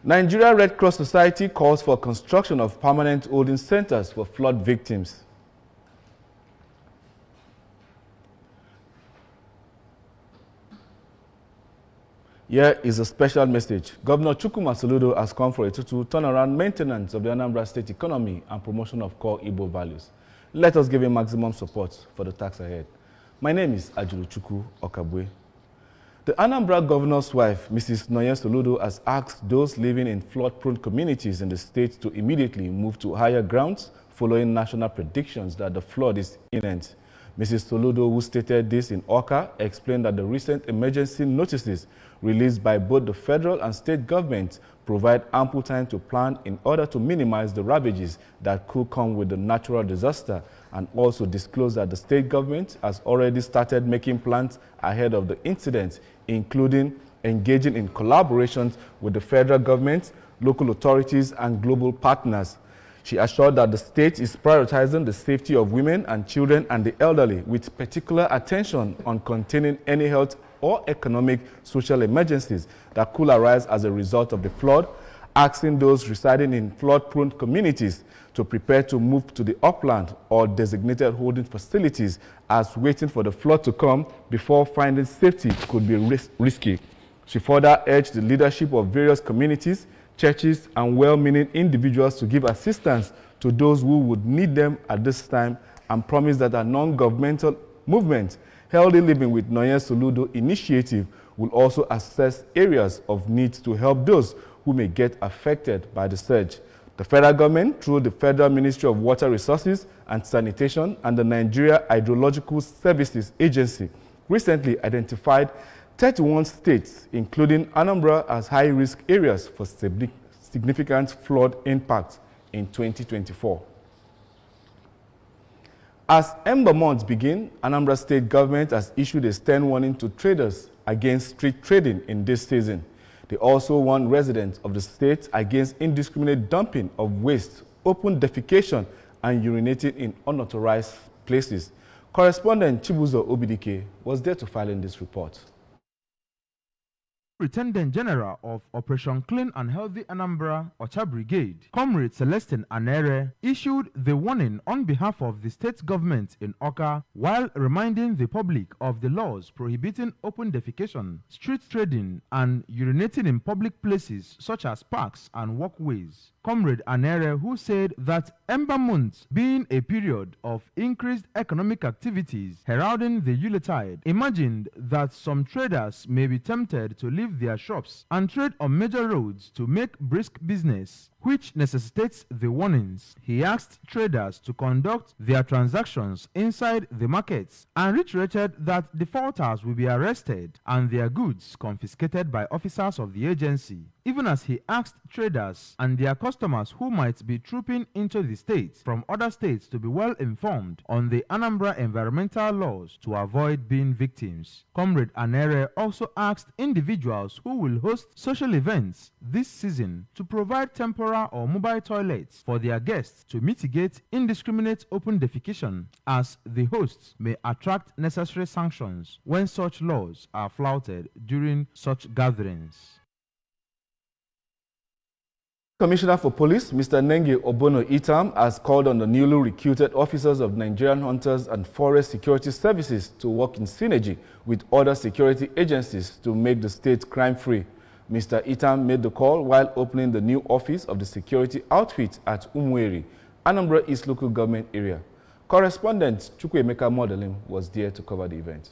Nigeria Red Cross Society calls for construction of permanent holding centers for flood victims. Here is a special message. Governor Chukwuma Soludo has come for a total turnaround maintenance of the Anambra State economy and promotion of core Igbo values. Let us give him maximum support for the task ahead. My name is Ajuluchukwu Okabwe. The Anambra governor's wife, Mrs. Nonye Soludo, has asked those living in flood-prone communities in the state to immediately move to higher grounds following national predictions that the flood is imminent. Mrs. Soludo, who stated this in Awka, explained that the recent emergency notices released by both the federal and state governments provide ample time to plan in order to minimize the ravages that could come with the natural disaster, and also disclosed that the state government has already started making plans ahead of the incident, including engaging in collaborations with the federal government, local authorities, and global partners. She assured that the state is prioritizing the safety of women and children and the elderly, with particular attention on containing any health or economic social emergencies that could arise as a result of the flood, asking those residing in flood-prone communities to prepare to move to the upland or designated holding facilities as waiting for the flood to come before finding safety could be risky. She further urged the leadership of various communities, churches, and well-meaning individuals to give assistance to those who would need them at this time, and promised that a non-governmental movement, Healthy Living with Nonye Soludo initiative, will also assess areas of need to help those who may get affected by the surge. The federal government, through the Federal Ministry of Water Resources and Sanitation and the Nigeria Hydrological Services Agency, recently identified 31 states, including Anambra, as high-risk areas for significant flood impact in 2024. As Ember months begin, Anambra State government has issued a stern warning to traders against street trading in this season. They also warn residents of the state against indiscriminate dumping of waste, open defecation, and urinating in unauthorized places. Correspondent Chibuzo Obidike was there to file in this report. Superintendent General of Operation Clean and Healthy Anambra Ocha Brigade, Comrade Celestine Anere, issued the warning on behalf of the state government in Awka while reminding the public of the laws prohibiting open defecation, street trading, and urinating in public places such as parks and walkways. Comrade Anere, who said that Ember months being a period of increased economic activities heralding the Yuletide, imagined that some traders may be tempted to leave their shops and trade on major roads to make brisk business, which necessitates the warnings. He asked traders to conduct their transactions inside the markets and reiterated that defaulters will be arrested and their goods confiscated by officers of the agency, even as he asked traders and their customers who might be trooping into the state from other states to be well informed on the Anambra environmental laws to avoid being victims. Comrade Anere also asked individuals who will host social events this season to provide temporary or mobile toilets for their guests to mitigate indiscriminate open defecation, as the hosts may attract necessary sanctions when such laws are flouted during such gatherings. Commissioner for Police, Mr. Nenge Obono Itam, has called on the newly recruited officers of Nigerian Hunters and Forest Security Services to work in synergy with other security agencies to make the state crime-free. Mr. Itam made the call while opening the new office of the security outfit at Umueri, Anambra East local government area. Correspondent Chukwuemeka Modeling was there to cover the event.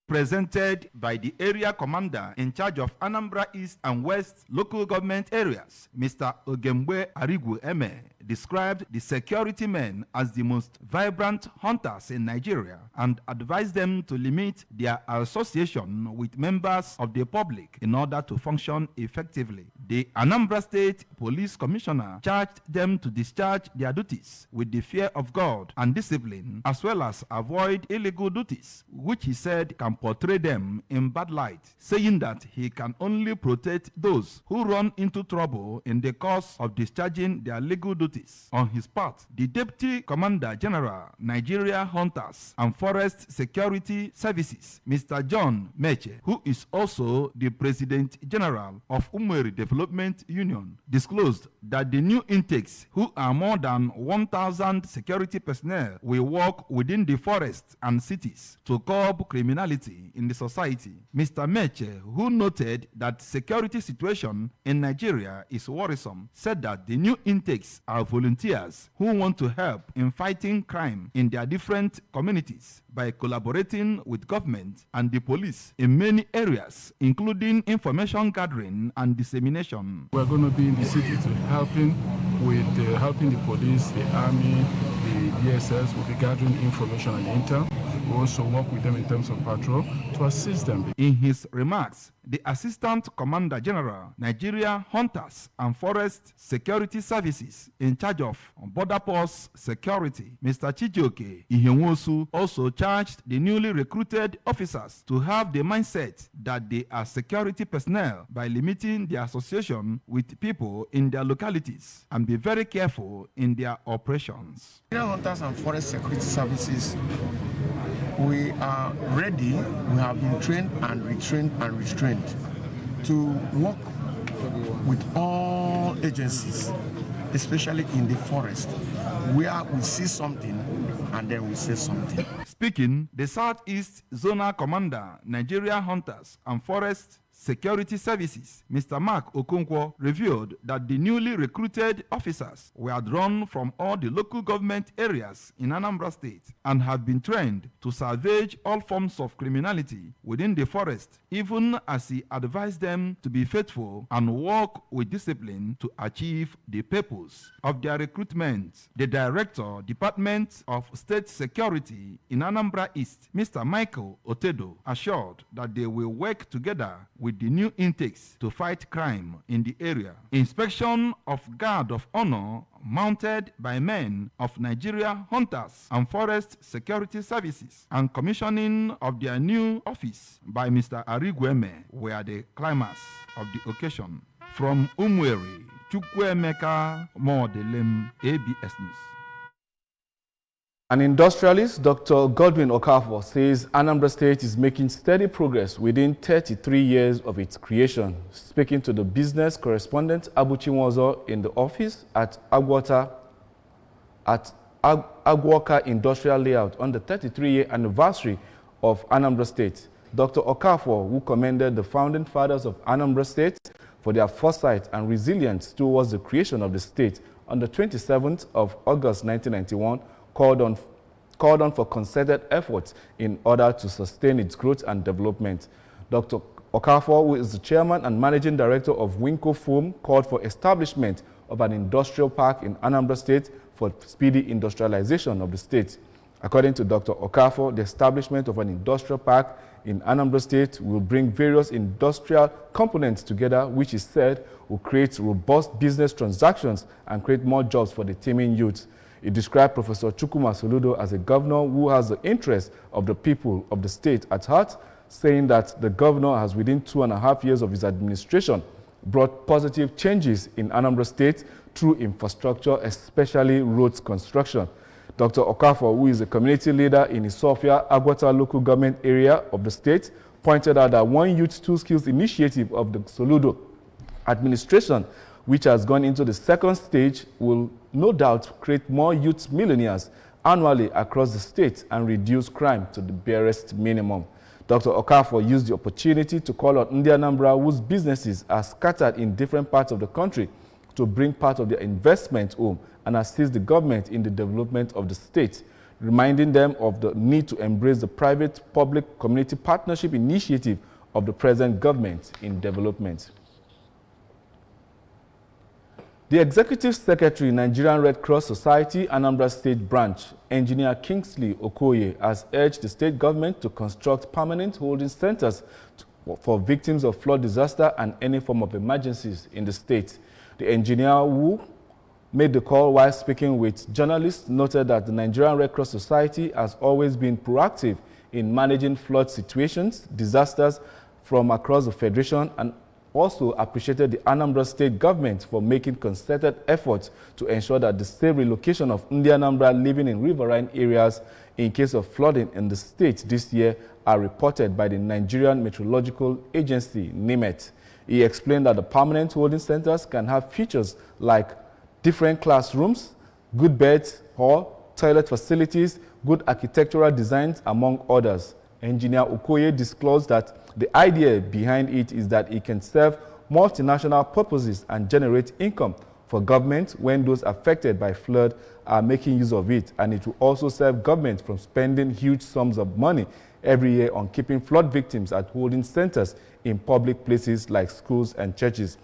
Presented by the area commander in charge of Anambra East and West local government areas, Mr. Ogembe Arigu Eme, described the security men as the most vibrant hunters in Nigeria and advised them to limit their association with members of the public in order to function effectively. The Anambra State Police Commissioner charged them to discharge their duties with the fear of God and discipline, as well as avoid illegal duties, which he said can portray them in bad light, saying that he can only protect those who run into trouble in the course of discharging their legal duties. communities. On his part, the Deputy Commander General, Nigeria Hunters and Forest Security Services, Mr. John Meche, who is also the President General of Umueri Development Union, disclosed that the new intakes, who are more than 1,000 security personnel, will work within the forests and cities to curb criminality in the society. Mr. Meche, who noted that security situation in Nigeria is worrisome, said that the new intakes are volunteers who want to help in fighting crime in their different communities by collaborating with government and the police in many areas, including information gathering and dissemination. We're going to be in the city to helping the police, the army, the DSS. We'll be gathering information and intel. We also work with them in terms of patrol to assist them. In his remarks, the Assistant Commander General, Nigeria Hunters and Forest Security Services, in charge of border post security, Mr. Chijioke Ihenwosu, also charged the newly recruited officers to have the mindset that they are security personnel by limiting their association with people in their localities and be very careful in their operations. Nigeria Hunters and Forest Security Services, we are ready. We have been trained and restrained to work with all agencies, especially in the forest, where we see something and then we say something. Speaking, the Southeast Zonal Commander, Nigeria Hunters and Forest Security Services, Mr. Mark Okonkwo, revealed that the newly recruited officers were drawn from all the local government areas in Anambra State and have been trained to salvage all forms of criminality within the forest, even as he advised them to be faithful and work with discipline to achieve the purpose of their recruitment. The Director, Department of State Security in Anambra East, Mr. Michael Otedo, assured that they will work together with the new intakes to fight crime in the area. Inspection of guard of honor mounted by men of Nigeria Hunters and Forest Security Services and commissioning of their new office by Mr. Arigueme were the climax of the occasion. From Umueri, Chukwuemeka Modelem, ABS News. An industrialist, Dr. Godwin Okafor, says Anambra State is making steady progress within 33 years of its creation. Speaking to the business correspondent Abuchi Nwozo in the office at Agwota Agwoka Industrial Layout on the 33-year anniversary of Anambra State, Dr. Okafor, who commended the founding fathers of Anambra State for their foresight and resilience towards the creation of the state on the 27th of August 1991, called on for concerted efforts in order to sustain its growth and development. Dr. Okafor, who is the chairman and managing director of Winco Foam, called for establishment of an industrial park in Anambra State for speedy industrialization of the state. According to Dr. Okafor, the establishment of an industrial park in Anambra State will bring various industrial components together, which is said will create robust business transactions and create more jobs for the teeming youth. It described Professor Chukwuma Soludo as a governor who has the interests of the people of the state at heart, saying that the governor has, within 2.5 years of his administration, brought positive changes in Anambra State through infrastructure, especially roads construction. Dr. Okafor, who is a community leader in Isofia, Agwata local government area of the state, pointed out that One Youth, Two Skills initiative of the Soludo administration, which has gone into the second stage, will no doubt create more youth millionaires annually across the state and reduce crime to the barest minimum. Dr. Okafor used the opportunity to call on Ndi Anambra, whose businesses are scattered in different parts of the country, to bring part of their investment home and assist the government in the development of the state, reminding them of the need to embrace the private-public community partnership initiative of the present government in development. The Executive Secretary, Nigerian Red Cross Society, Anambra State Branch, Engineer Kingsley Okoye, has urged the state government to construct permanent holding centers for victims of flood disaster and any form of emergencies in the state. The engineer, who made the call while speaking with journalists, noted that the Nigerian Red Cross Society has always been proactive in managing flood situations, disasters from across the Federation, and also appreciated the Anambra State government for making concerted efforts to ensure that the safe relocation of Ndi Anambra living in riverine areas in case of flooding in the state this year are reported by the Nigerian Meteorological Agency, NIMET. He explained that the permanent holding centers can have features like different classrooms, good beds, hall, toilet facilities, good architectural designs, among others. Engineer Okoye disclosed that the idea behind it is that it can serve multinational purposes and generate income for government when those affected by flood are making use of it, and it will also serve government from spending huge sums of money every year on keeping flood victims at holding centers in public places like schools and churches.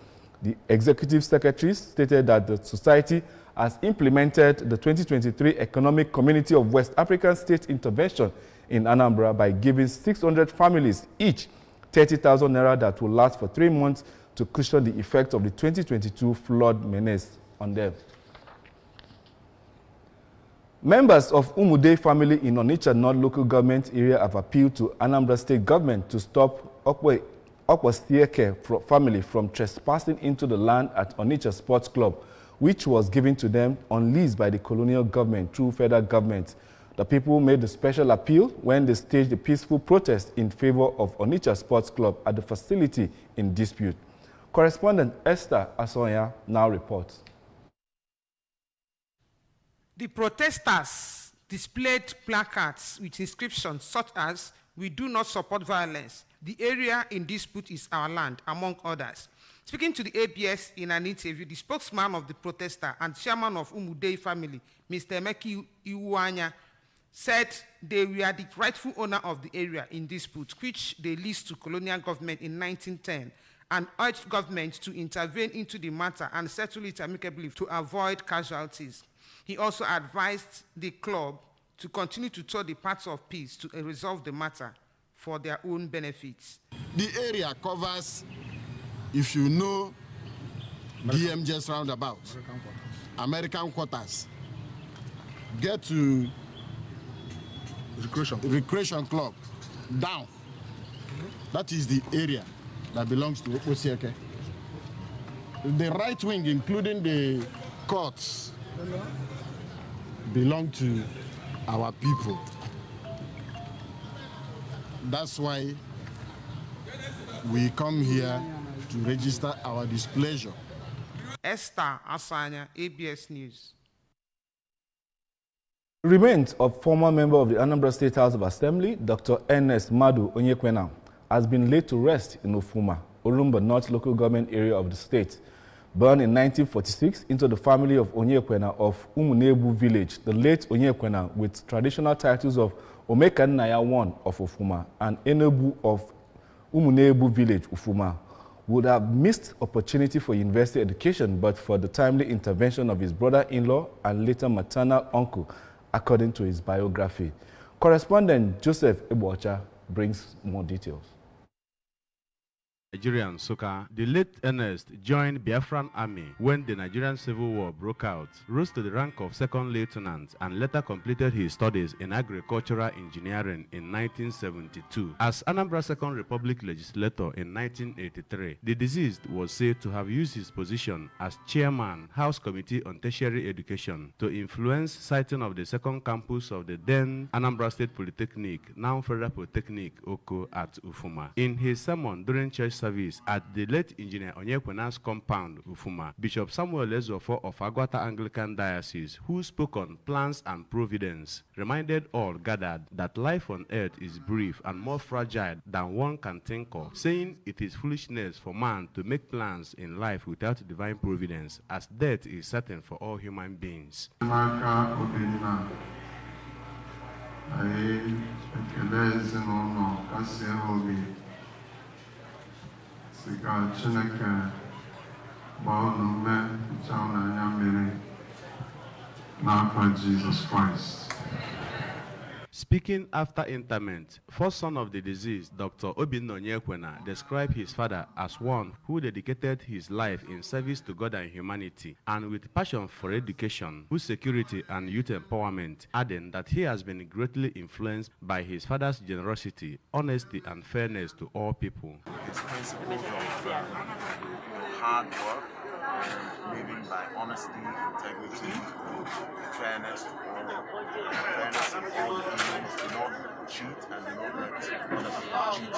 The executive secretary stated that the society has implemented the 2023 Economic Community of West African States intervention in Anambra by giving 600 families each 30,000 naira that will last for 3 months to cushion the effect of the 2022 flood menace on them. Members of Umude family in Onitsha North local government area have appealed to Anambra State government to stop Okwastieke family from trespassing into the land at Onitsha Sports Club, which was given to them on lease by the colonial government through federal government. The people made the special appeal when they staged a peaceful protest in favor of Onitsha Sports Club at the facility in dispute. Correspondent Esther Asonya now reports. The protesters displayed placards with inscriptions such as "We do not support violence. The area in dispute is our land," among others. Speaking to the ABS in an interview, the spokesman of the protester and chairman of Umude family, Mr. Emeki Iwuanya, said they were the rightful owner of the area in dispute, which they leased to colonial government in 1910, and urged government to intervene into the matter and settle it amicably to avoid casualties. He also advised the club to continue to tour the paths of peace to resolve the matter for their own benefits. The area covers, if you know, DMJ's roundabout, American quarters, get to Recreation Club, down. That is the area that belongs to Okosieke. The right wing, including the courts, belong to our people. That's why we come here to register our displeasure. Esther Asanya, ABS News. Remains of former member of the Anambra State House of Assembly, Dr. Ernest Madu Onyekwena, has been laid to rest in Ofuma, Olumba North local government area of the state. Born in 1946 into the family of Onyekwena of Umunebu village, the late Onyekwena, with traditional titles of Omekannaya I of Ofuma and Enebu of Umunebu village, Ofuma, would have missed opportunity for university education but for the timely intervention of his brother-in-law and later maternal uncle, according to his biography. Correspondent Joseph Ebocha brings more details. Nigerian Soka, the late Ernest joined Biafran Army when the Nigerian Civil War broke out, rose to the rank of second lieutenant, and later completed his studies in agricultural engineering in 1972. As Anambra Second Republic legislator in 1983, the deceased was said to have used his position as chairman, House Committee on Tertiary Education, to influence siting of the second campus of the then Anambra State Polytechnic, now Federal Polytechnic, Oko, at Ufuma. In his sermon during church service at the late engineer Onyekwena's compound, Ufuma, Bishop Samuel Ezofo of Agwata Anglican Diocese, who spoke on plans and providence, reminded all gathered that life on earth is brief and more fragile than one can think of, saying it is foolishness for man to make plans in life without divine providence, as death is certain for all human beings. Jesus Christ. Speaking after interment, first son of the deceased, Dr. Obinna Onyekwena, described his father as one who dedicated his life in service to God and humanity, and with passion for education, food security, and youth empowerment, adding that he has been greatly influenced by his father's generosity, honesty, and fairness to all people. His principles of hard work, living by honesty, integrity, fairness to all, fairness in all dealings, do not cheat and do not let other people cheat you.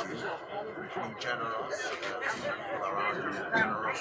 Be generous, people around you are generous.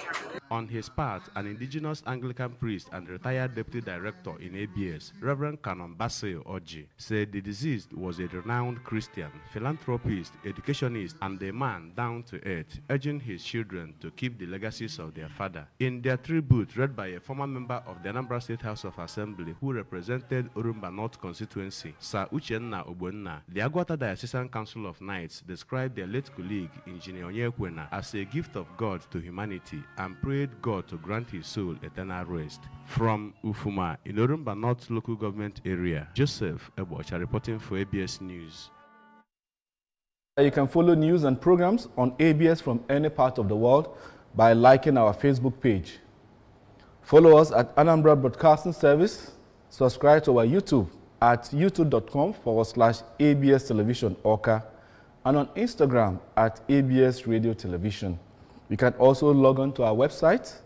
On his part, an indigenous Anglican priest and retired deputy director in ABS, Reverend Canon Basil Oji, said the deceased was a renowned Christian, philanthropist, educationist, and a man down to earth, urging his children to keep the legacies of their father. In their tribute, read by a former member of the Anambra State House of Assembly who represented Orumba North constituency, Sir Uchenna Ogbonna, the Agwata Diocesan Council of Knights described their late colleague, Engineer Onyekwena, as a gift of God to humanity and prayed God to grant his soul eternal rest. From Ufuma in Orumba North local government area, Joseph Ebocha reporting for ABS News. You can follow news and programs on ABS from any part of the world by liking our Facebook page. Follow us at Anambra Broadcasting Service. Subscribe to our YouTube at youtube.com/ABS Television Awka, and on Instagram at ABS Radio Television. You can also log on to our website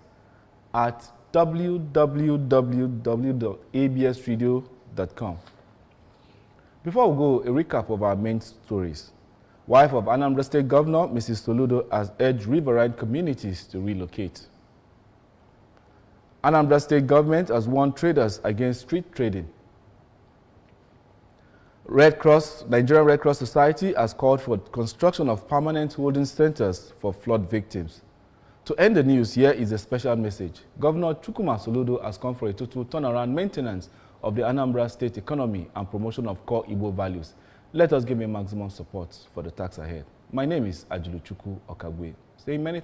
at www.absradio.com. Before we go, a recap of our main stories. Wife of Anambra State Governor, Mrs. Soludo, has urged riverine communities to relocate. Anambra State government has warned traders against street trading. Nigerian Red Cross Society has called for construction of permanent holding centers for flood victims. To end the news, here is a special message. Governor Chukwuma Soludo has come for a total turnaround maintenance of the Anambra State economy and promotion of core Igbo values. Let us give him maximum support for the task ahead. My name is Ajulu Chukwu Okagwe. Saying many